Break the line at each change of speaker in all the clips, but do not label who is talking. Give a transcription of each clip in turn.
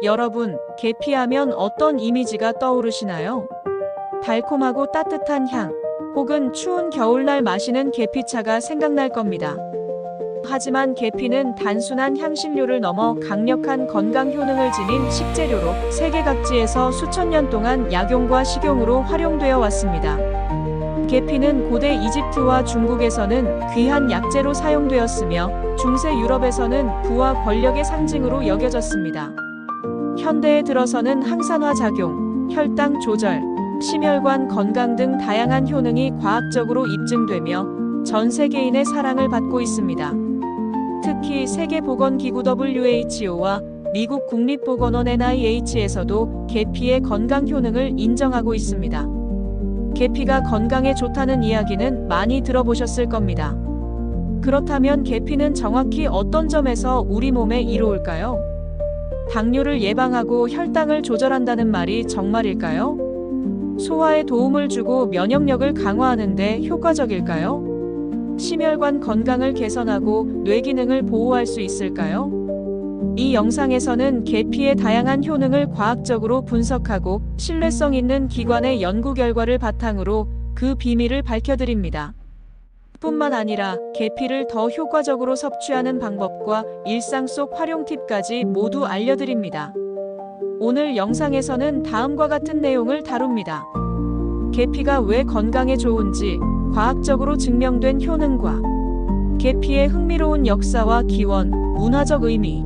여러분, 계피하면 어떤 이미지가 떠오르시나요? 달콤하고 따뜻한 향, 혹은 추운 겨울날 마시는 계피차가 생각날 겁니다. 하지만 계피는 단순한 향신료를 넘어 강력한 건강 효능을 지닌 식재료로 세계 각지에서 수천 년 동안 약용과 식용으로 활용되어 왔습니다. 계피는 고대 이집트와 중국에서는 귀한 약재로 사용되었으며 중세 유럽에서는 부와 권력의 상징으로 여겨졌습니다. 현대에 들어서는 항산화 작용, 혈당 조절, 심혈관 건강 등 다양한 효능이 과학적으로 입증되며 전 세계인의 사랑을 받고 있습니다. 특히 세계보건기구 WHO와 미국 국립보건원 NIH에서도 계피의 건강 효능을 인정하고 있습니다. 계피가 건강에 좋다는 이야기는 많이 들어보셨을 겁니다. 그렇다면 계피는 정확히 어떤 점에서 우리 몸에 이로울까요? 당뇨를 예방하고 혈당을 조절한다는 말이 정말일까요? 소화에 도움을 주고 면역력을 강화하는 데 효과적일까요? 심혈관 건강을 개선하고 뇌 기능을 보호할 수 있을까요? 이 영상에서는 계피의 다양한 효능을 과학적으로 분석하고 신뢰성 있는 기관의 연구 결과를 바탕으로 그 비밀을 밝혀드립니다. 뿐만 아니라 계피를 더 효과적으로 섭취하는 방법과 일상 속 활용 팁까지 모두 알려드립니다. 오늘 영상에서는 다음과 같은 내용을 다룹니다. 계피가 왜 건강에 좋은지, 과학적으로 증명된 효능과 계피의 흥미로운 역사와 기원, 문화적 의미,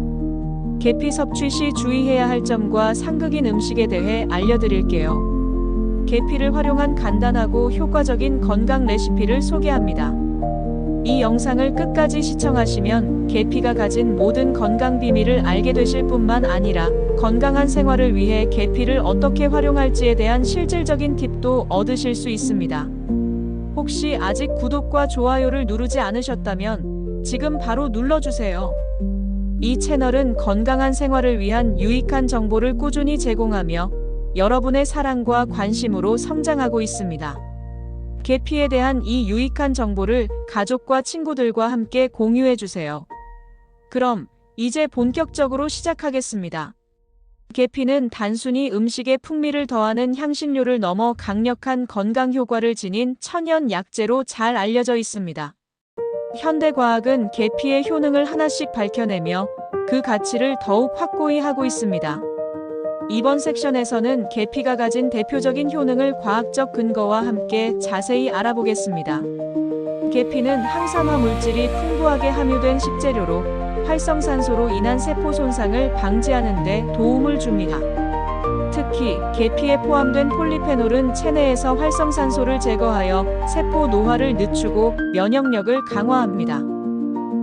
계피 섭취 시 주의해야 할 점과 상극인 음식에 대해 알려드릴게요. 계피를 활용한 간단하고 효과적인 건강 레시피를 소개합니다. 이 영상을 끝까지 시청하시면 계피가 가진 모든 건강 비밀을 알게 되실 뿐만 아니라 건강한 생활을 위해 계피를 어떻게 활용할지에 대한 실질적인 팁도 얻으실 수 있습니다. 혹시 아직 구독과 좋아요를 누르지 않으셨다면 지금 바로 눌러주세요. 이 채널은 건강한 생활을 위한 유익한 정보를 꾸준히 제공하며 여러분의 사랑과 관심으로 성장하고 있습니다. 계피에 대한 이 유익한 정보를 가족과 친구들과 함께 공유해주세요. 그럼 이제 본격적으로 시작하겠습니다. 계피는 단순히 음식에 풍미를 더하는 향신료를 넘어 강력한 건강 효과를 지닌 천연 약재로 잘 알려져 있습니다. 현대과학은 계피의 효능을 하나씩 밝혀내며 그 가치를 더욱 확고히 하고 있습니다. 이번 섹션에서는 계피가 가진 대표적인 효능을 과학적 근거와 함께 자세히 알아보겠습니다. 계피는 항산화 물질이 풍부하게 함유된 식재료로 활성산소로 인한 세포 손상을 방지하는 데 도움을 줍니다. 특히 계피에 포함된 폴리페놀은 체내에서 활성산소를 제거하여 세포 노화를 늦추고 면역력을 강화합니다.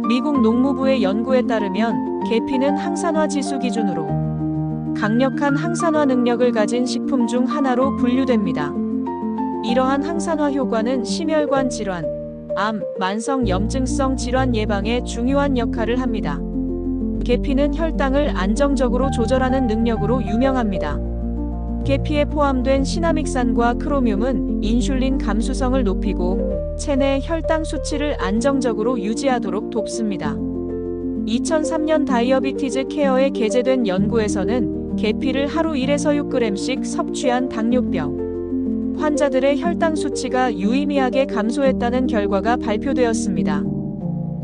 미국 농무부의 연구에 따르면 계피는 항산화 지수 기준으로 강력한 항산화 능력을 가진 식품 중 하나로 분류됩니다. 이러한 항산화 효과는 심혈관 질환, 암, 만성 염증성 질환 예방에 중요한 역할을 합니다. 계피는 혈당을 안정적으로 조절하는 능력으로 유명합니다. 계피에 포함된 시나믹산과 크로뮴은 인슐린 감수성을 높이고 체내 혈당 수치를 안정적으로 유지하도록 돕습니다. 2003년 다이어비티즈 케어에 게재된 연구에서는 계피를 하루 1에서 6g씩 섭취한 당뇨병 환자들의 혈당 수치가 유의미하게 감소했다는 결과가 발표되었습니다.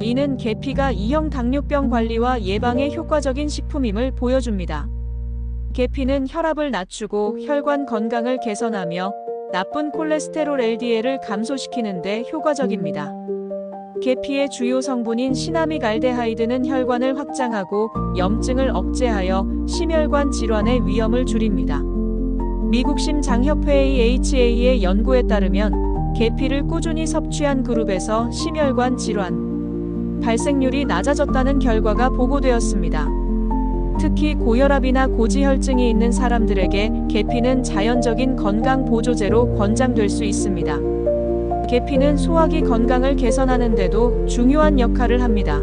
이는 계피가 2형 당뇨병 관리와 예방에 효과적인 식품임을 보여줍니다. 계피는 혈압을 낮추고 혈관 건강을 개선하며 나쁜 콜레스테롤 LDL을 감소시키는 데 효과적입니다. 계피의 주요 성분인 시나믹 알데하이드는 혈관을 확장하고 염증을 억제하여 심혈관 질환의 위험을 줄입니다. 미국 심장협회 AHA의 연구에 따르면 계피를 꾸준히 섭취한 그룹에서 심혈관 질환 발생률이 낮아졌다는 결과가 보고되었습니다. 특히 고혈압이나 고지혈증이 있는 사람들에게 계피는 자연적인 건강 보조제로 권장될 수 있습니다. 계피는 소화기 건강을 개선하는 데도 중요한 역할을 합니다.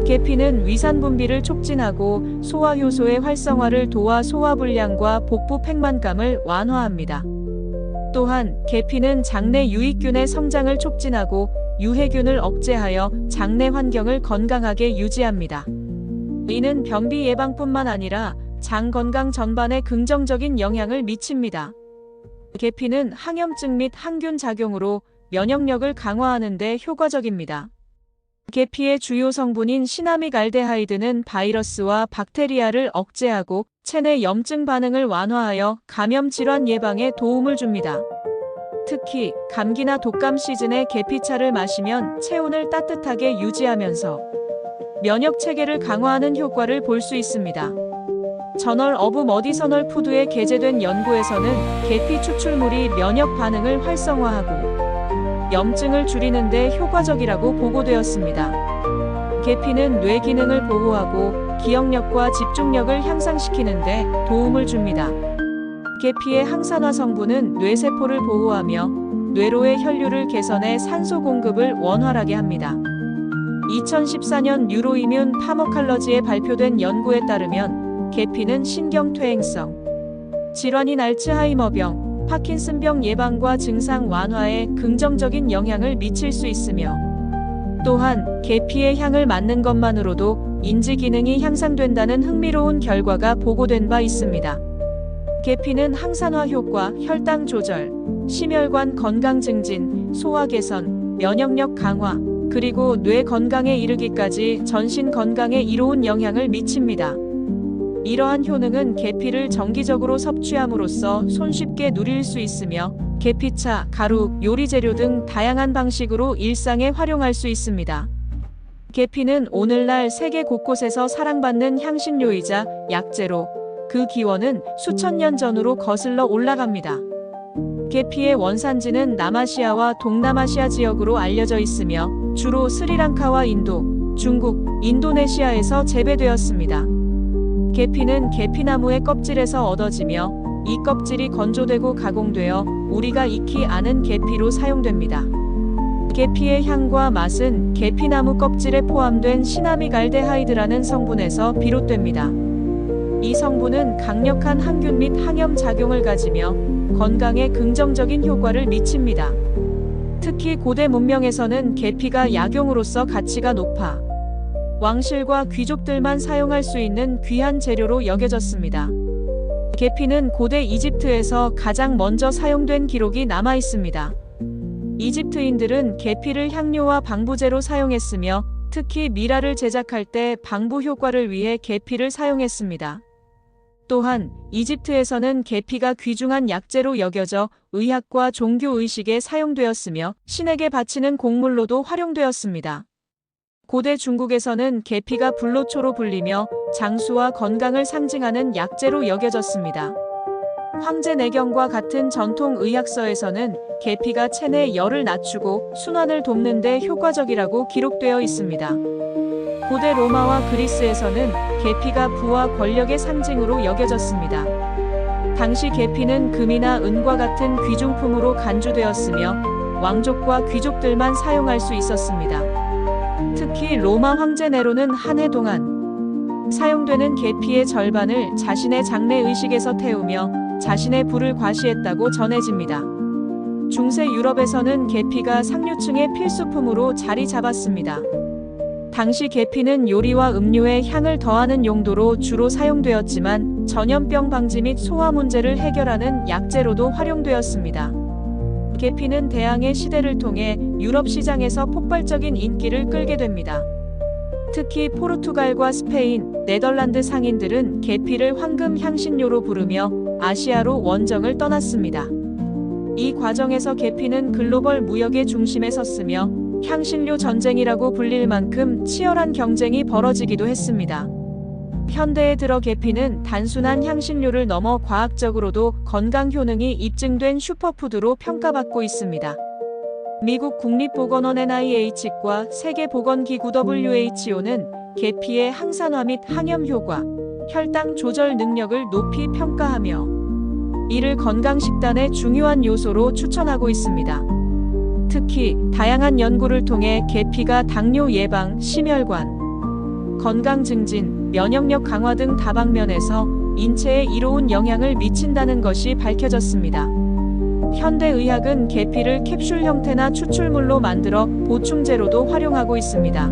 계피는 위산 분비를 촉진하고 소화 효소의 활성화를 도와 소화불량과 복부 팽만감을 완화합니다. 또한 계피는 장내 유익균의 성장을 촉진하고 유해균을 억제하여 장내 환경을 건강하게 유지합니다. 이는 변비 예방뿐만 아니라 장 건강 전반에 긍정적인 영향을 미칩니다. 계피는 항염증 및 항균 작용으로 면역력을 강화하는 데 효과적입니다. 계피의 주요 성분인 시나믹알데하이드는 바이러스와 박테리아를 억제하고 체내 염증 반응을 완화하여 감염 질환 예방에 도움을 줍니다. 특히 감기나 독감 시즌에 계피차를 마시면 체온을 따뜻하게 유지하면서 면역 체계를 강화하는 효과를 볼 수 있습니다. 저널 오브 머디서널 푸드에 게재된 연구에서는 계피 추출물이 면역 반응을 활성화하고 염증을 줄이는 데 효과적이라고 보고되었습니다. 계피는 뇌 기능을 보호하고 기억력과 집중력을 향상시키는 데 도움을 줍니다. 계피의 항산화 성분은 뇌세포를 보호하며 뇌로의 혈류를 개선해 산소 공급을 원활하게 합니다. 2014년 뉴로이뮨 파머칼러지에 발표된 연구에 따르면 계피는 신경퇴행성 질환인 알츠하이머병, 파킨슨병 예방과 증상 완화에 긍정적인 영향을 미칠 수 있으며 또한 계피의 향을 맡는 것만으로도 인지 기능이 향상된다는 흥미로운 결과가 보고된 바 있습니다. 계피는 항산화 효과, 혈당 조절, 심혈관 건강 증진, 소화 개선, 면역력 강화, 그리고 뇌 건강에 이르기까지 전신 건강에 이로운 영향을 미칩니다. 이러한 효능은 계피를 정기적으로 섭취함으로써 손쉽게 누릴 수 있으며 계피차, 가루, 요리 재료 등 다양한 방식으로 일상에 활용할 수 있습니다. 계피는 오늘날 세계 곳곳에서 사랑받는 향신료이자 약재로 그 기원은 수천 년 전으로 거슬러 올라갑니다. 계피의 원산지는 남아시아와 동남아시아 지역으로 알려져 있으며 주로 스리랑카와 인도, 중국, 인도네시아에서 재배되었습니다. 계피는 계피나무의 껍질에서 얻어지며 이 껍질이 건조되고 가공되어 우리가 익히 아는 계피로 사용됩니다. 계피의 향과 맛은 계피나무 껍질에 포함된 시나믹알데하이드라는 성분에서 비롯됩니다. 이 성분은 강력한 항균 및 항염 작용을 가지며 건강에 긍정적인 효과를 미칩니다. 특히 고대 문명에서는 계피가 약용으로서 가치가 높아 왕실과 귀족들만 사용할 수 있는 귀한 재료로 여겨졌습니다. 계피는 고대 이집트에서 가장 먼저 사용된 기록이 남아 있습니다. 이집트인들은 계피를 향료와 방부제로 사용했으며 특히 미라를 제작할 때 방부 효과를 위해 계피를 사용했습니다. 또한 이집트에서는 계피가 귀중한 약재로 여겨져 의학과 종교의식에 사용되었으며 신에게 바치는 곡물로도 활용되었습니다. 고대 중국에서는 계피가 불로초로 불리며 장수와 건강을 상징하는 약재로 여겨졌습니다. 황제내경과 같은 전통 의학서에서는 계피가 체내 열을 낮추고 순환을 돕는 데 효과적이라고 기록되어 있습니다. 고대 로마와 그리스에서는 계피가 부와 권력의 상징으로 여겨졌습니다. 당시 계피는 금이나 은과 같은 귀중품으로 간주되었으며 왕족과 귀족들만 사용할 수 있었습니다. 특히 로마 황제 네로는 한 해 동안 사용되는 계피의 절반을 자신의 장례의식에서 태우며 자신의 부를 과시했다고 전해집니다. 중세 유럽에서는 계피가 상류층의 필수품으로 자리 잡았습니다. 당시 계피는 요리와 음료에 향을 더하는 용도로 주로 사용되었지만 전염병 방지 및 소화 문제를 해결하는 약재로도 활용되었습니다. 계피는 대항해 시대를 통해 유럽 시장에서 폭발적인 인기를 끌게 됩니다. 특히 포르투갈과 스페인, 네덜란드 상인들은 계피를 황금 향신료로 부르며 아시아로 원정을 떠났습니다. 이 과정에서 계피는 글로벌 무역의 중심에 섰으며 향신료 전쟁이라고 불릴 만큼 치열한 경쟁이 벌어지기도 했습니다. 현대에 들어 계피는 단순한 향신료를 넘어 과학적으로도 건강 효능이 입증된 슈퍼푸드로 평가받고 있습니다. 미국 국립보건원 NIH과 세계보건기구 WHO는 계피의 항산화 및 항염 효과, 혈당 조절 능력을 높이 평가하며 이를 건강식단의 중요한 요소로 추천하고 있습니다. 특히 다양한 연구를 통해 계피가 당뇨 예방, 심혈관, 건강 증진, 면역력 강화 등 다방면에서 인체에 이로운 영향을 미친다는 것이 밝혀졌습니다. 현대의학은 계피를 캡슐 형태나 추출물로 만들어 보충제로도 활용하고 있습니다.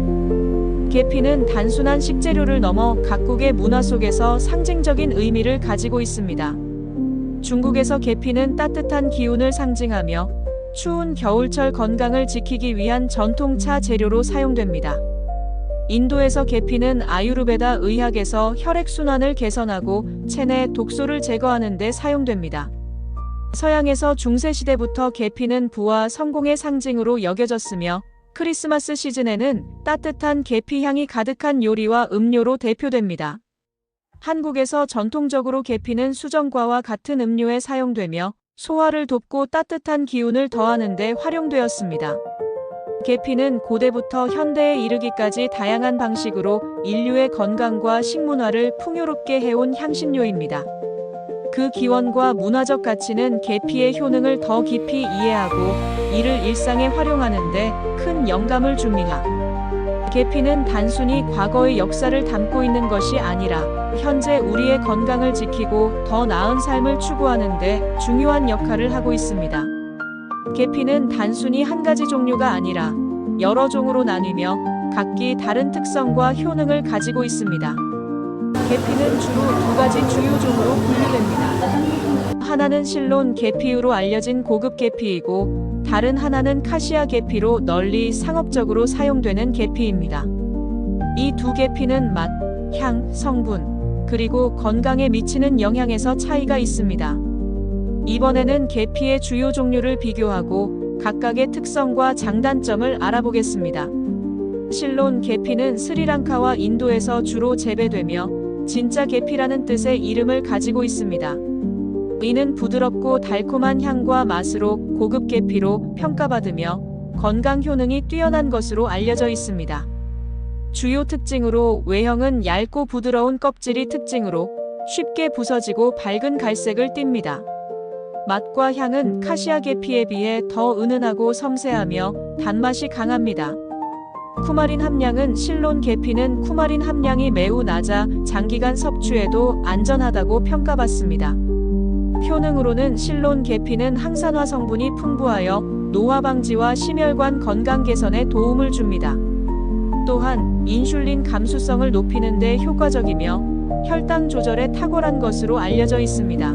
계피는 단순한 식재료를 넘어 각국의 문화 속에서 상징적인 의미를 가지고 있습니다. 중국에서 계피는 따뜻한 기운을 상징하며 추운 겨울철 건강을 지키기 위한 전통 차 재료로 사용됩니다. 인도에서 계피는 아유르베다 의학에서 혈액순환을 개선하고 체내 독소를 제거하는 데 사용됩니다. 서양에서 중세시대부터 계피는 부와 성공의 상징으로 여겨졌으며 크리스마스 시즌에는 따뜻한 계피 향이 가득한 요리와 음료로 대표됩니다. 한국에서 전통적으로 계피는 수정과와 같은 음료에 사용되며 소화를 돕고 따뜻한 기운을 더하는 데 활용되었습니다. 계피는 고대부터 현대에 이르기까지 다양한 방식으로 인류의 건강과 식문화를 풍요롭게 해온 향신료입니다. 그 기원과 문화적 가치는 계피의 효능을 더 깊이 이해하고 이를 일상에 활용하는 데 큰 영감을 줍니다. 계피는 단순히 과거의 역사를 담고 있는 것이 아니라 현재 우리의 건강을 지키고 더 나은 삶을 추구하는 데 중요한 역할을 하고 있습니다. 계피는 단순히 한 가지 종류가 아니라 여러 종으로 나뉘며 각기 다른 특성과 효능을 가지고 있습니다. 계피는 주로 두 가지 주요 종으로 분류됩니다. 하나는 실론 계피유로 알려진 고급 계피이고 다른 하나는 카시아 계피로 널리 상업적으로 사용되는 계피입니다. 이 두 계피는 맛, 향, 성분, 그리고 건강에 미치는 영향에서 차이가 있습니다. 이번에는 계피의 주요 종류를 비교하고 각각의 특성과 장단점을 알아보겠습니다. 실론 계피는 스리랑카와 인도에서 주로 재배되며 진짜 계피라는 뜻의 이름을 가지고 있습니다. 이는 부드럽고 달콤한 향과 맛으로 고급 계피로 평가받으며 건강 효능이 뛰어난 것으로 알려져 있습니다. 주요 특징으로 외형은 얇고 부드러운 껍질이 특징으로 쉽게 부서지고 밝은 갈색을 띱니다. 맛과 향은 카시아 계피에 비해 더 은은하고 섬세하며 단맛이 강합니다. 쿠마린 함량은 실론 계피는 쿠마린 함량이 매우 낮아 장기간 섭취에도 안전하다고 평가받습니다. 효능으로는 실론 계피는 항산화 성분이 풍부하여 노화 방지와 심혈관 건강 개선에 도움을 줍니다. 또한 인슐린 감수성을 높이는 데 효과적이며 혈당 조절에 탁월한 것으로 알려져 있습니다.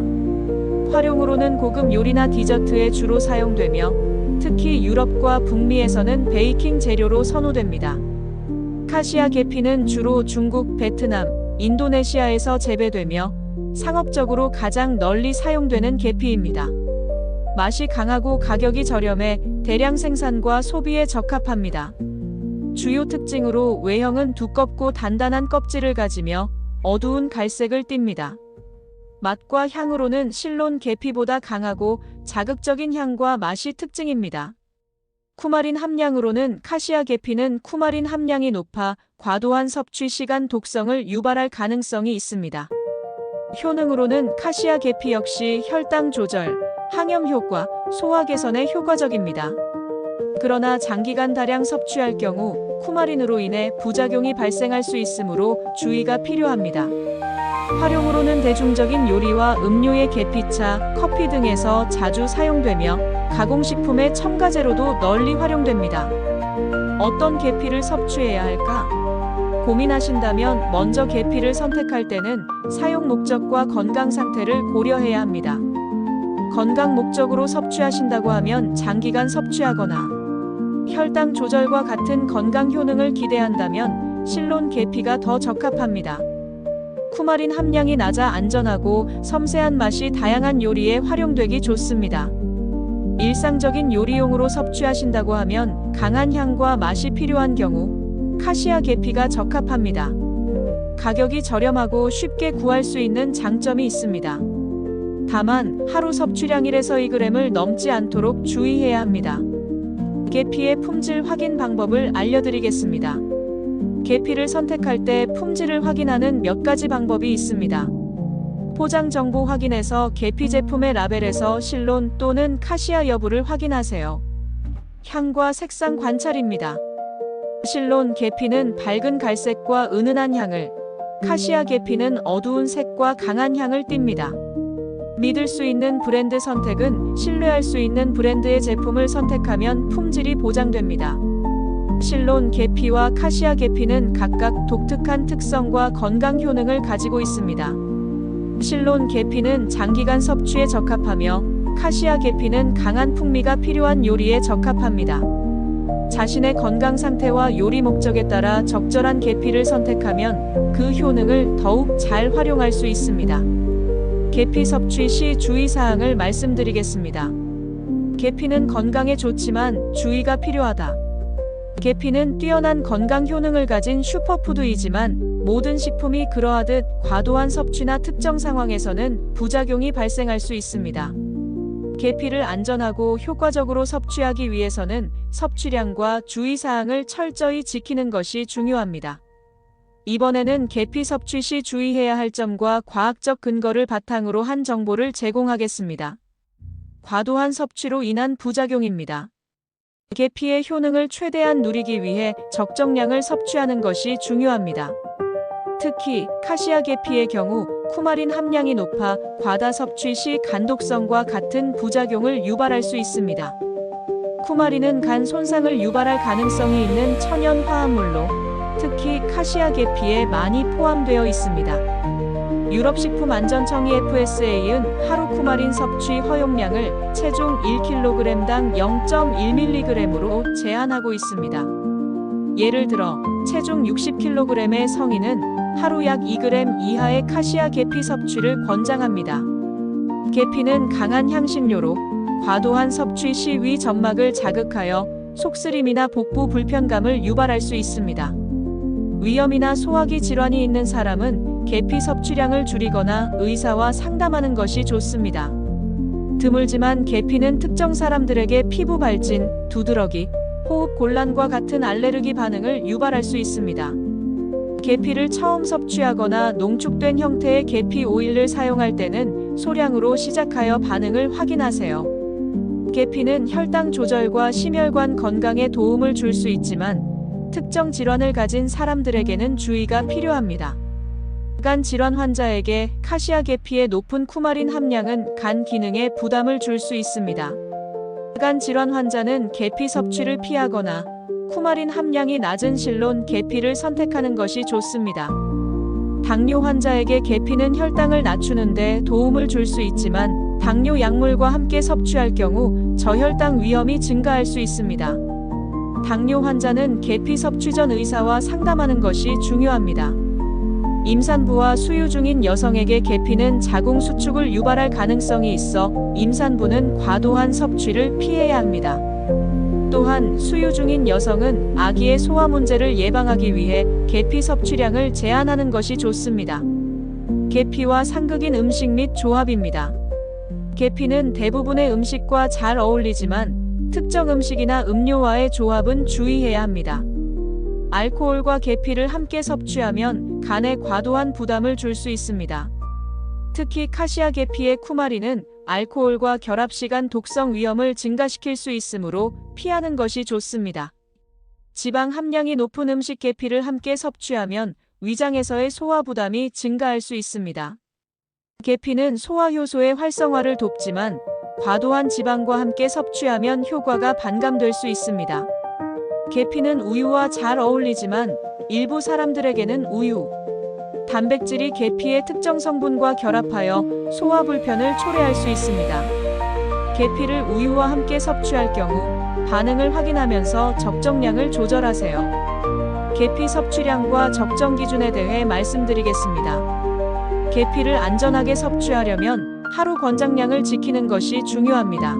활용으로는 고급 요리나 디저트에 주로 사용되며 특히 유럽과 북미에서는 베이킹 재료로 선호됩니다. 카시아 계피는 주로 중국, 베트남, 인도네시아에서 재배되며 상업적으로 가장 널리 사용되는 계피입니다. 맛이 강하고 가격이 저렴해 대량 생산과 소비에 적합합니다. 주요 특징으로 외형은 두껍고 단단한 껍질을 가지며 어두운 갈색을 띱니다. 맛과 향으로는 실론 계피보다 강하고 자극적인 향과 맛이 특징입니다. 쿠마린 함량으로는 카시아 계피는 쿠마린 함량이 높아 과도한 섭취 시간 독성을 유발할 가능성이 있습니다. 효능으로는 카시아 계피 역시 혈당 조절, 항염 효과, 소화 개선에 효과적입니다. 그러나 장기간 다량 섭취할 경우 쿠마린으로 인해 부작용이 발생할 수 있으므로 주의가 필요합니다. 활용으로는 대중적인 요리와 음료의 계피차, 커피 등에서 자주 사용되며 가공식품의 첨가제로도 널리 활용됩니다. 어떤 계피를 섭취해야 할까? 고민하신다면 먼저 계피를 선택할 때는 사용 목적과 건강 상태를 고려해야 합니다. 건강 목적으로 섭취하신다고 하면 장기간 섭취하거나 혈당 조절과 같은 건강 효능을 기대한다면 실론 계피가 더 적합합니다. 쿠마린 함량이 낮아 안전하고 섬세한 맛이 다양한 요리에 활용되기 좋습니다. 일상적인 요리용으로 섭취하신다고 하면 강한 향과 맛이 필요한 경우 카시아 계피가 적합합니다. 가격이 저렴하고 쉽게 구할 수 있는 장점이 있습니다. 다만 하루 섭취량 1에서 2g을 넘지 않도록 주의해야 합니다. 계피의 품질 확인 방법을 알려드리겠습니다. 계피를 선택할 때 품질을 확인하는 몇 가지 방법이 있습니다. 포장 정보 확인에서 계피 제품의 라벨에서 실론 또는 카시아 여부를 확인하세요. 향과 색상 관찰입니다. 실론 계피는 밝은 갈색과 은은한 향을, 카시아 계피는 어두운 색과 강한 향을 띱니다. 믿을 수 있는 브랜드 선택은 신뢰할 수 있는 브랜드의 제품을 선택하면 품질이 보장됩니다. 실론 계피와 카시아 계피는 각각 독특한 특성과 건강 효능을 가지고 있습니다. 실론 계피는 장기간 섭취에 적합하며 카시아 계피는 강한 풍미가 필요한 요리에 적합합니다. 자신의 건강 상태와 요리 목적에 따라 적절한 계피를 선택하면 그 효능을 더욱 잘 활용할 수 있습니다. 계피 섭취 시 주의사항을 말씀드리겠습니다. 계피는 건강에 좋지만 주의가 필요하다. 계피는 뛰어난 건강 효능을 가진 슈퍼푸드이지만 모든 식품이 그러하듯 과도한 섭취나 특정 상황에서는 부작용이 발생할 수 있습니다. 계피를 안전하고 효과적으로 섭취하기 위해서는 섭취량과 주의사항을 철저히 지키는 것이 중요합니다. 이번에는 계피 섭취 시 주의해야 할 점과 과학적 근거를 바탕으로 한 정보를 제공하겠습니다. 과도한 섭취로 인한 부작용입니다. 계피의 효능을 최대한 누리기 위해 적정량을 섭취하는 것이 중요합니다. 특히 카시아 계피의 경우 쿠마린 함량이 높아 과다 섭취 시 간독성과 같은 부작용을 유발할 수 있습니다. 쿠마린은 간 손상을 유발할 가능성이 있는 천연 화합물로 특히 카시아 계피에 많이 포함되어 있습니다. 유럽식품안전청이 FSA은 하루 쿠마린 섭취 허용량을 체중 1kg당 0.1mg으로 제한하고 있습니다. 예를 들어 체중 60kg의 성인은 하루 약 2g 이하의 카시아 계피 섭취를 권장합니다. 계피는 강한 향신료로 과도한 섭취 시 위 점막을 자극하여 속쓰림이나 복부 불편감을 유발할 수 있습니다. 위염이나 소화기 질환이 있는 사람은 계피 섭취량을 줄이거나 의사와 상담하는 것이 좋습니다. 드물지만 계피는 특정 사람들에게 피부 발진, 두드러기, 호흡 곤란과 같은 알레르기 반응을 유발할 수 있습니다. 계피를 처음 섭취하거나 농축된 형태의 계피 오일을 사용할 때는 소량으로 시작하여 반응을 확인하세요. 계피는 혈당 조절과 심혈관 건강에 도움을 줄 수 있지만 특정 질환을 가진 사람들에게는 주의가 필요합니다. 간 질환 환자에게 카시아 계피의 높은 쿠마린 함량은 간 기능에 부담을 줄 수 있습니다. 간 질환 환자는 계피 섭취를 피하거나 쿠마린 함량이 낮은 실론 계피를 선택하는 것이 좋습니다. 당뇨 환자에게 계피는 혈당을 낮추는 데 도움을 줄 수 있지만 당뇨 약물과 함께 섭취할 경우 저혈당 위험이 증가할 수 있습니다. 당뇨 환자는 계피 섭취 전 의사와 상담하는 것이 중요합니다. 임산부와 수유 중인 여성에게 계피는 자궁 수축을 유발할 가능성이 있어 임산부는 과도한 섭취를 피해야 합니다. 또한 수유 중인 여성은 아기의 소화 문제를 예방하기 위해 계피 섭취량을 제한하는 것이 좋습니다. 계피와 상극인 음식 및 조합입니다. 계피는 대부분의 음식과 잘 어울리지만 특정 음식이나 음료와의 조합은 주의해야 합니다. 알코올과 계피를 함께 섭취하면 간에 과도한 부담을 줄 수 있습니다. 특히 카시아 계피의 쿠마린은 알코올과 결합 시간 독성 위험을 증가시킬 수 있으므로 피하는 것이 좋습니다. 지방 함량이 높은 음식 계피를 함께 섭취하면 위장에서의 소화 부담이 증가할 수 있습니다. 계피는 소화 효소의 활성화를 돕지만 과도한 지방과 함께 섭취하면 효과가 반감될 수 있습니다. 계피는 우유와 잘 어울리지만 일부 사람들에게는 우유, 단백질이 계피의 특정 성분과 결합하여 소화 불편을 초래할 수 있습니다. 계피를 우유와 함께 섭취할 경우 반응을 확인하면서 적정량을 조절하세요. 계피 섭취량과 적정 기준에 대해 말씀드리겠습니다. 계피를 안전하게 섭취하려면 하루 권장량을 지키는 것이 중요합니다.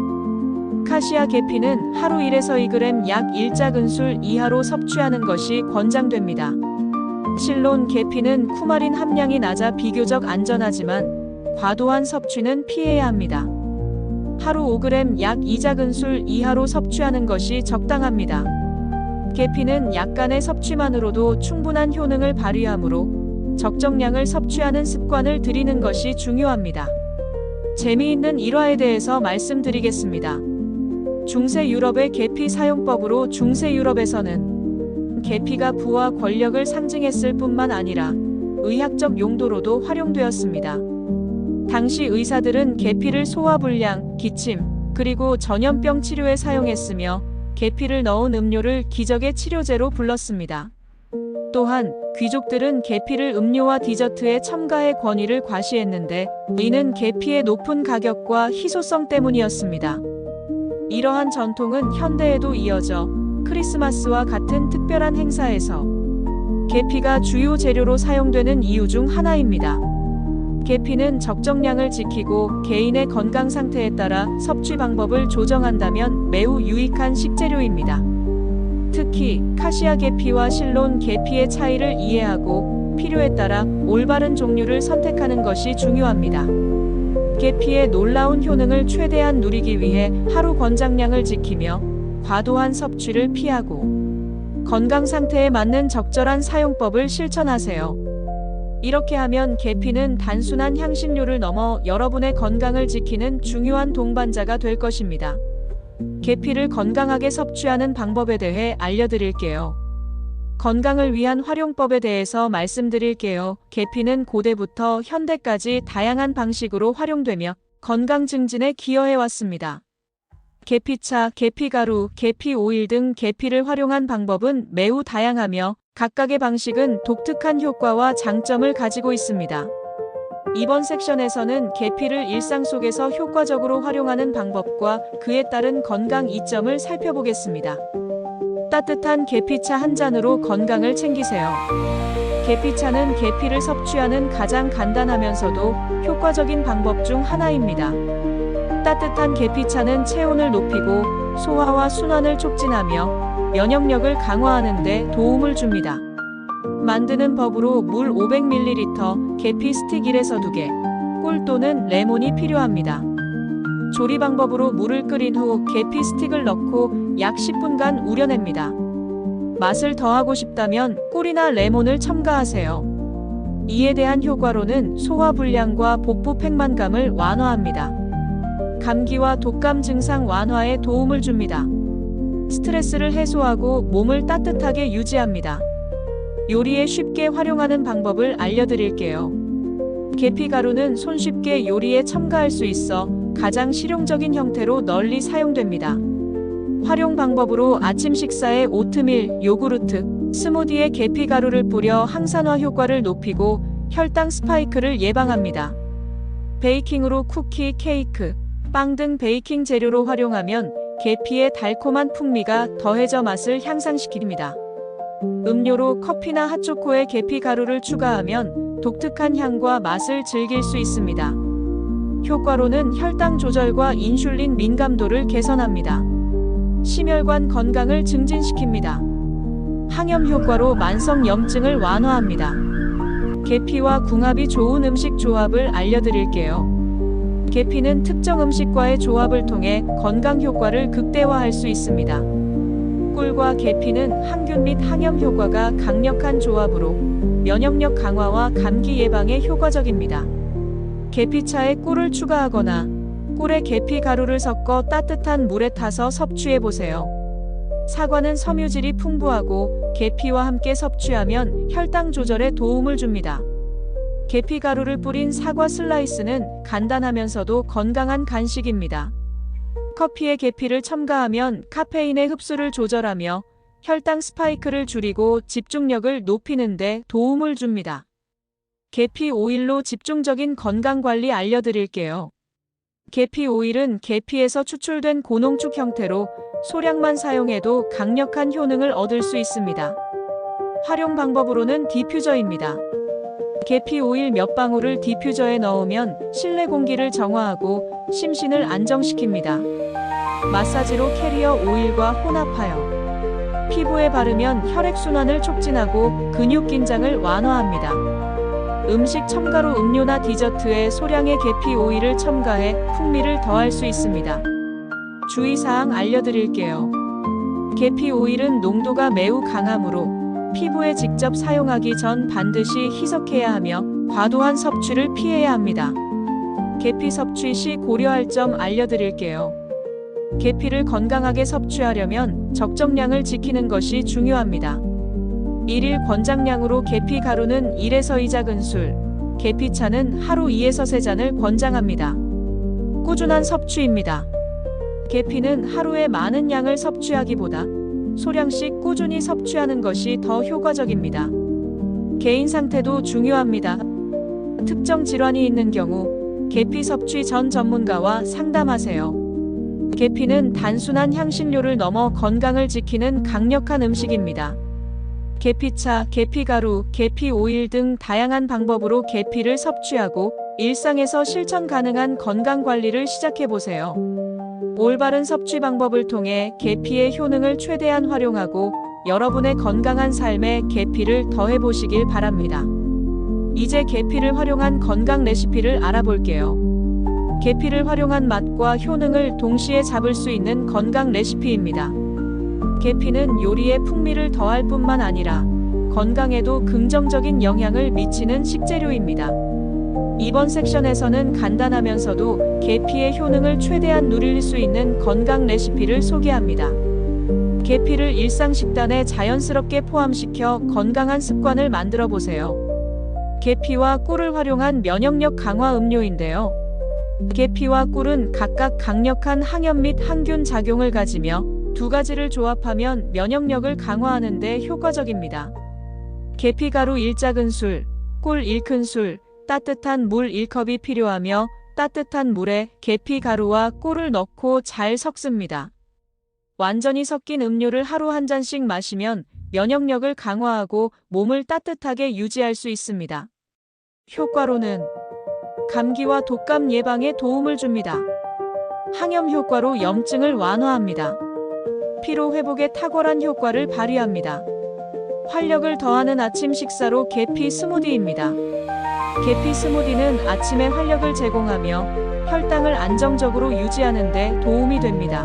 카시아 계피는 하루 1에서 2g 약 1작은술 이하로 섭취하는 것이 권장됩니다. 실론 계피는 쿠마린 함량이 낮아 비교적 안전하지만 과도한 섭취는 피해야 합니다. 하루 5g 약 2작은술 이하로 섭취하는 것이 적당합니다. 계피는 약간의 섭취만으로도 충분한 효능을 발휘하므로 적정량을 섭취하는 습관을 들이는 것이 중요합니다. 재미있는 일화에 대해서 말씀드리겠습니다. 중세 유럽의 계피 사용법으로 중세 유럽에서는 계피가 부와 권력을 상징했을 뿐만 아니라 의학적 용도로도 활용되었습니다. 당시 의사들은 계피를 소화불량, 기침, 그리고 전염병 치료에 사용했으며 계피를 넣은 음료를 기적의 치료제로 불렀습니다. 또한 귀족들은 계피를 음료와 디저트에 첨가해 권위를 과시했는데 이는 계피의 높은 가격과 희소성 때문이었습니다. 이러한 전통은 현대에도 이어져 크리스마스와 같은 특별한 행사에서 계피가 주요 재료로 사용되는 이유 중 하나입니다. 계피는 적정량을 지키고 개인의 건강 상태에 따라 섭취 방법을 조정한다면 매우 유익한 식재료입니다. 특히 카시아 계피와 실론 계피의 차이를 이해하고 필요에 따라 올바른 종류를 선택하는 것이 중요합니다. 계피의 놀라운 효능을 최대한 누리기 위해 하루 권장량을 지키며 과도한 섭취를 피하고 건강 상태에 맞는 적절한 사용법을 실천하세요. 이렇게 하면 계피는 단순한 향신료를 넘어 여러분의 건강을 지키는 중요한 동반자가 될 것입니다. 계피를 건강하게 섭취하는 방법에 대해 알려드릴게요. 건강을 위한 활용법에 대해서 말씀드릴게요. 계피는 고대부터 현대까지 다양한 방식으로 활용되며 건강 증진에 기여해왔습니다. 계피차, 계피가루, 계피오일 등 계피를 활용한 방법은 매우 다양하며 각각의 방식은 독특한 효과와 장점을 가지고 있습니다. 이번 섹션에서는 계피를 일상 속에서 효과적으로 활용하는 방법과 그에 따른 건강 이점을 살펴보겠습니다. 따뜻한 계피차 한 잔으로 건강을 챙기세요. 계피차는 계피를 섭취하는 가장 간단하면서도 효과적인 방법 중 하나입니다. 따뜻한 계피차는 체온을 높이고 소화와 순환을 촉진하며 면역력을 강화하는 데 도움을 줍니다. 만드는 법으로 물 500ml, 계피 스틱 1에서 2개, 꿀 또는 레몬이 필요합니다. 조리 방법으로 물을 끓인 후 계피 스틱을 넣고 약 10분간 우려냅니다. 맛을 더하고 싶다면 꿀이나 레몬을 첨가하세요. 이에 대한 효과로는 소화불량과 복부 팽만감을 완화합니다. 감기와 독감 증상 완화에 도움을 줍니다. 스트레스를 해소하고 몸을 따뜻하게 유지합니다. 요리에 쉽게 활용하는 방법을 알려드릴게요. 계피가루는 손쉽게 요리에 첨가할 수 있어 가장 실용적인 형태로 널리 사용됩니다. 활용 방법으로 아침 식사에 오트밀, 요구르트, 스무디에 계피가루를 뿌려 항산화 효과를 높이고 혈당 스파이크를 예방합니다. 베이킹으로 쿠키, 케이크, 빵 등 베이킹 재료로 활용하면 계피의 달콤한 풍미가 더해져 맛을 향상시킵니다. 음료로 커피나 핫초코에 계피 가루를 추가하면 독특한 향과 맛을 즐길 수 있습니다. 효과로는 혈당 조절과 인슐린 민감도를 개선합니다. 심혈관 건강을 증진시킵니다. 항염 효과로 만성 염증을 완화합니다. 계피와 궁합이 좋은 음식 조합을 알려드릴게요. 계피는 특정 음식과의 조합을 통해 건강 효과를 극대화할 수 있습니다. 꿀과 계피는 항균 및 항염 효과가 강력한 조합으로 면역력 강화와 감기 예방에 효과적입니다. 계피차에 꿀을 추가하거나 꿀에 계피 가루를 섞어 따뜻한 물에 타서 섭취해보세요. 사과는 섬유질이 풍부하고 계피와 함께 섭취하면 혈당 조절에 도움을 줍니다. 계피 가루를 뿌린 사과 슬라이스는 간단하면서도 건강한 간식입니다. 커피에 계피를 첨가하면 카페인의 흡수를 조절하며 혈당 스파이크를 줄이고 집중력을 높이는 데 도움을 줍니다. 계피 오일로 집중적인 건강관리 알려드릴게요. 계피 오일은 계피에서 추출된 고농축 형태로 소량만 사용해도 강력한 효능을 얻을 수 있습니다. 활용 방법으로는 디퓨저입니다. 계피 오일 몇 방울을 디퓨저에 넣으면 실내 공기를 정화하고 심신을 안정시킵니다. 마사지로 캐리어 오일과 혼합하여 피부에 바르면 혈액순환을 촉진하고 근육 긴장을 완화합니다. 음식 첨가로 음료나 디저트에 소량의 계피 오일을 첨가해 풍미를 더할 수 있습니다. 주의사항 알려드릴게요. 계피 오일은 농도가 매우 강하므로 피부에 직접 사용하기 전 반드시 희석해야 하며 과도한 섭취를 피해야 합니다. 계피 섭취 시 고려할 점 알려드릴게요. 계피를 건강하게 섭취하려면 적정량을 지키는 것이 중요합니다. 1일 권장량으로 계피 가루는 1에서 2작은술, 계피차는 하루 2에서 3잔을 권장합니다. 꾸준한 섭취입니다. 계피는 하루에 많은 양을 섭취하기보다 소량씩 꾸준히 섭취하는 것이 더 효과적입니다. 개인 상태도 중요합니다. 특정 질환이 있는 경우 계피 섭취 전 전문가와 상담하세요. 계피는 단순한 향신료를 넘어 건강을 지키는 강력한 음식입니다. 계피차, 계피가루, 계피오일 등 다양한 방법으로 계피를 섭취하고 일상에서 실천 가능한 건강관리를 시작해보세요. 올바른 섭취 방법을 통해 계피의 효능을 최대한 활용하고 여러분의 건강한 삶에 계피를 더해보시길 바랍니다. 이제 계피를 활용한 건강 레시피를 알아볼게요. 계피를 활용한 맛과 효능을 동시에 잡을 수 있는 건강 레시피입니다. 계피는 요리에 풍미를 더할 뿐만 아니라 건강에도 긍정적인 영향을 미치는 식재료입니다. 이번 섹션에서는 간단하면서도 계피의 효능을 최대한 누릴 수 있는 건강 레시피를 소개합니다. 계피를 일상 식단에 자연스럽게 포함시켜 건강한 습관을 만들어 보세요. 계피와 꿀을 활용한 면역력 강화 음료인데요. 계피와 꿀은 각각 강력한 항염 및 항균 작용을 가지며 두 가지를 조합하면 면역력을 강화하는 데 효과적입니다. 계피가루 1작은술, 꿀 1큰술, 따뜻한 물 1컵이 필요하며 따뜻한 물에 계피가루와 꿀을 넣고 잘 섞습니다. 완전히 섞인 음료를 하루 한 잔씩 마시면 면역력을 강화하고 몸을 따뜻하게 유지할 수 있습니다. 효과로는 감기와 독감 예방에 도움을 줍니다. 항염 효과로 염증을 완화합니다. 피로 회복에 탁월한 효과를 발휘합니다. 활력을 더하는 아침 식사로 계피 스무디입니다. 계피 스무디는 아침에 활력을 제공하며 혈당을 안정적으로 유지하는 데 도움이 됩니다.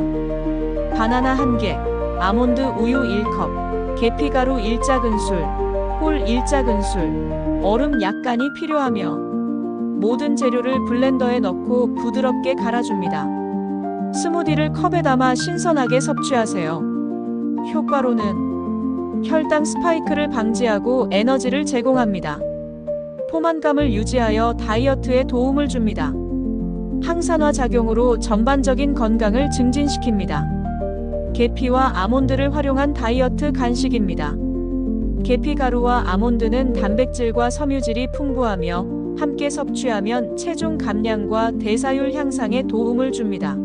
바나나 1개, 아몬드 우유 1컵, 계피가루 1작은술, 꿀 1작은술, 얼음 약간이 필요하며 모든 재료를 블렌더에 넣고 부드럽게 갈아줍니다. 스무디를 컵에 담아 신선하게 섭취하세요. 효과로는 혈당 스파이크를 방지하고 에너지를 제공합니다. 포만감을 유지하여 다이어트에 도움을 줍니다. 항산화 작용으로 전반적인 건강을 증진시킵니다. 계피와 아몬드를 활용한 다이어트 간식입니다. 계피가루와 아몬드는 단백질과 섬유질이 풍부하며 함께 섭취하면 체중 감량과 대사율 향상에 도움을 줍니다.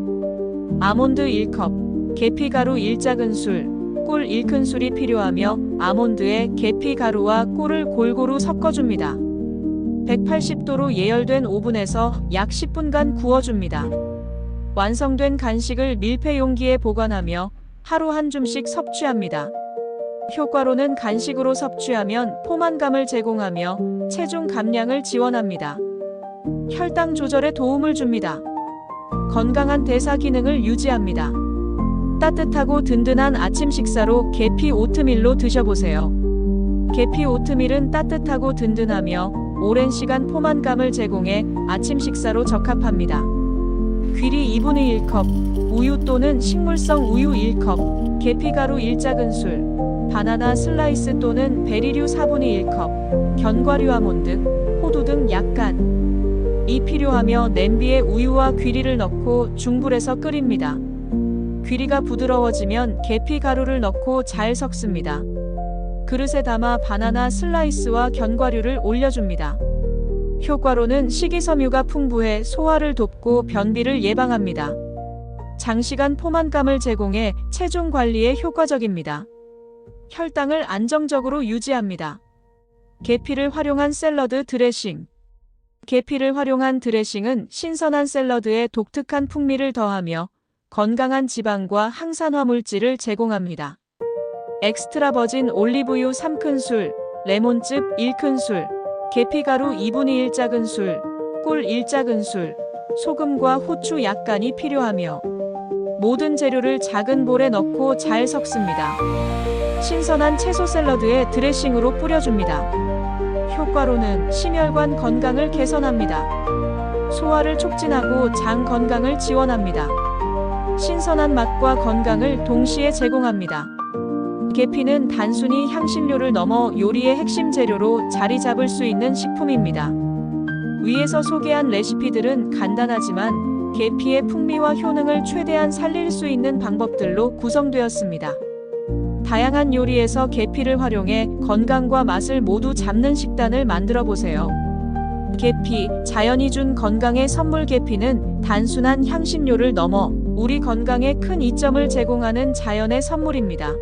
아몬드 1컵, 계피가루 1작은술, 꿀 1큰술이 필요하며 아몬드에 계피가루와 꿀을 골고루 섞어줍니다. 180도로 예열된 오븐에서 약 10분간 구워줍니다. 완성된 간식을 밀폐 용기에 보관하며 하루 한 줌씩 섭취합니다. 효과로는 간식으로 섭취하면 포만감을 제공하며 체중 감량을 지원합니다. 혈당 조절에 도움을 줍니다. 건강한 대사 기능을 유지합니다. 따뜻하고 든든한 아침 식사로 계피 오트밀로 드셔보세요. 계피 오트밀은 따뜻하고 든든하며 오랜 시간 포만감을 제공해 아침 식사로 적합합니다. 귀리 2분의 1컵, 우유 또는 식물성 우유 1컵, 계피가루 1작은술, 바나나 슬라이스 또는 베리류 4분의 1컵, 견과류 아몬드, 호두 등 약간이 필요하며 냄비에 우유와 귀리를 넣고 중불에서 끓입니다. 귀리가 부드러워지면 계피가루를 넣고 잘 섞습니다. 그릇에 담아 바나나 슬라이스와 견과류를 올려줍니다. 효과로는 식이섬유가 풍부해 소화를 돕고 변비를 예방합니다. 장시간 포만감을 제공해 체중 관리에 효과적입니다. 혈당을 안정적으로 유지합니다. 계피를 활용한 샐러드 드레싱. 계피를 활용한 드레싱은 신선한 샐러드에 독특한 풍미를 더하며 건강한 지방과 항산화 물질을 제공합니다. 엑스트라 버진 올리브유 3큰술, 레몬즙 1큰술, 계피가루 2분의 1작은술, 꿀 1작은술, 소금과 후추 약간이 필요하며 모든 재료를 작은 볼에 넣고 잘 섞습니다. 신선한 채소 샐러드에 드레싱으로 뿌려줍니다. 효과로는 심혈관 건강을 개선합니다. 소화를 촉진하고 장 건강을 지원합니다. 신선한 맛과 건강을 동시에 제공합니다. 계피는 단순히 향신료를 넘어 요리의 핵심 재료로 자리 잡을 수 있는 식품입니다. 위에서 소개한 레시피들은 간단하지만 계피의 풍미와 효능을 최대한 살릴 수 있는 방법들로 구성되었습니다. 다양한 요리에서 계피를 활용해 건강과 맛을 모두 잡는 식단을 만들어 보세요. 계피, 자연이 준 건강의 선물. 계피는 단순한 향신료를 넘어 우리 건강에 큰 이점을 제공하는 자연의 선물입니다.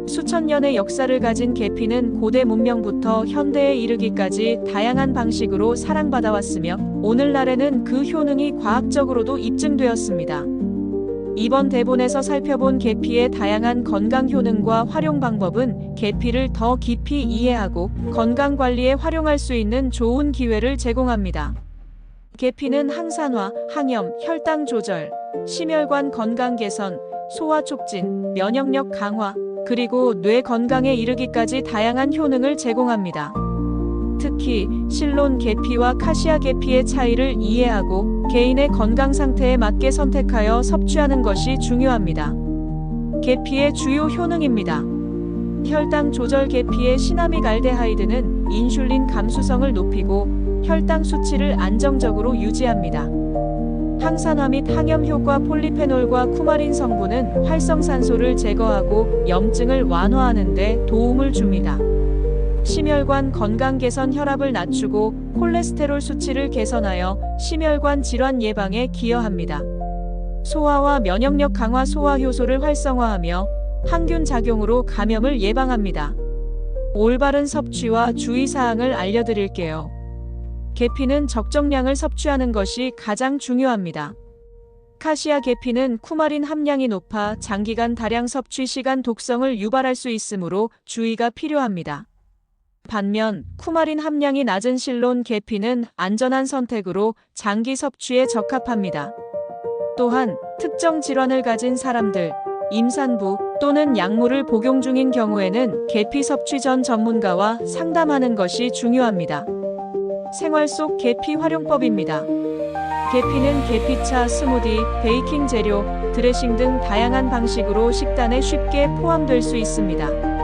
수천 년의 역사를 가진 계피는 고대 문명부터 현대에 이르기까지 다양한 방식으로 사랑받아왔으며 오늘날에는 그 효능이 과학적으로도 입증되었습니다. 이번 대본에서 살펴본 계피의 다양한 건강 효능과 활용 방법은 계피를 더 깊이 이해하고 건강 관리에 활용할 수 있는 좋은 기회를 제공합니다. 계피는 항산화, 항염, 혈당 조절, 심혈관 건강 개선, 소화 촉진, 면역력 강화, 그리고 뇌 건강에 이르기까지 다양한 효능을 제공합니다. 특히 실론 계피와 카시아 계피의 차이를 이해하고 개인의 건강 상태에 맞게 선택하여 섭취하는 것이 중요합니다. 계피의 주요 효능입니다. 혈당 조절. 계피의 시나믹 알데하이드는 인슐린 감수성을 높이고 혈당 수치를 안정적으로 유지합니다. 항산화 및 항염 효과. 폴리페놀과 쿠마린 성분은 활성산소를 제거하고 염증을 완화하는 데 도움을 줍니다. 심혈관 건강 개선. 혈압을 낮추고 콜레스테롤 수치를 개선하여 심혈관 질환 예방에 기여합니다. 소화와 면역력 강화. 소화 효소를 활성화하며 항균 작용으로 감염을 예방합니다. 올바른 섭취와 주의사항을 알려드릴게요. 계피는 적정량을 섭취하는 것이 가장 중요합니다. 카시아 계피는 쿠마린 함량이 높아 장기간 다량 섭취 시간 독성을 유발할 수 있으므로 주의가 필요합니다. 반면 쿠마린 함량이 낮은 실론 계피는 안전한 선택으로 장기 섭취에 적합합니다. 또한 특정 질환을 가진 사람들, 임산부 또는 약물을 복용 중인 경우에는 계피 섭취 전 전문가와 상담하는 것이 중요합니다. 생활 속 계피 활용법입니다. 계피는 계피차, 스무디, 베이킹 재료, 드레싱 등 다양한 방식으로 식단에 쉽게 포함될 수 있습니다.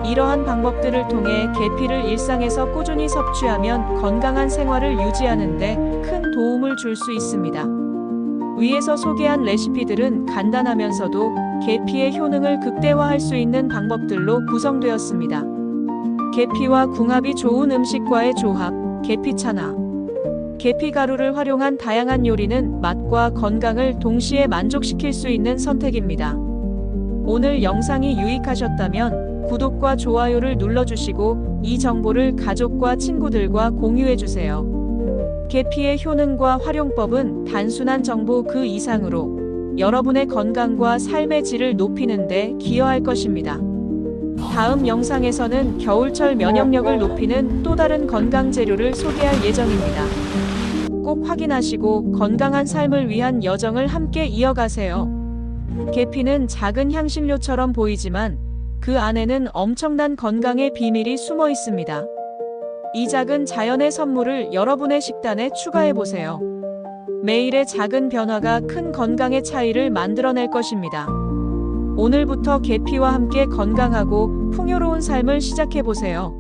이러한 방법들을 통해 계피를 일상에서 꾸준히 섭취하면 건강한 생활을 유지하는 데 큰 도움을 줄 수 있습니다. 위에서 소개한 레시피들은 간단하면서도 계피의 효능을 극대화할 수 있는 방법들로 구성되었습니다. 계피와 궁합이 좋은 음식과의 조합, 계피차나 계피 가루를 활용한 다양한 요리는 맛과 건강을 동시에 만족시킬 수 있는 선택입니다. 오늘 영상이 유익하셨다면 구독과 좋아요를 눌러주시고 이 정보를 가족과 친구들과 공유해주세요. 계피의 효능과 활용법은 단순한 정보 그 이상으로 여러분의 건강과 삶의 질을 높이는 데 기여할 것입니다. 다음 영상에서는 겨울철 면역력을 높이는 또 다른 건강 재료를 소개할 예정입니다. 꼭 확인하시고 건강한 삶을 위한 여정을 함께 이어가세요. 계피는 작은 향신료처럼 보이지만 그 안에는 엄청난 건강의 비밀이 숨어 있습니다. 이 작은 자연의 선물을 여러분의 식단에 추가해보세요. 매일의 작은 변화가 큰 건강의 차이를 만들어낼 것입니다. 오늘부터 계피와 함께 건강하고 풍요로운 삶을 시작해보세요.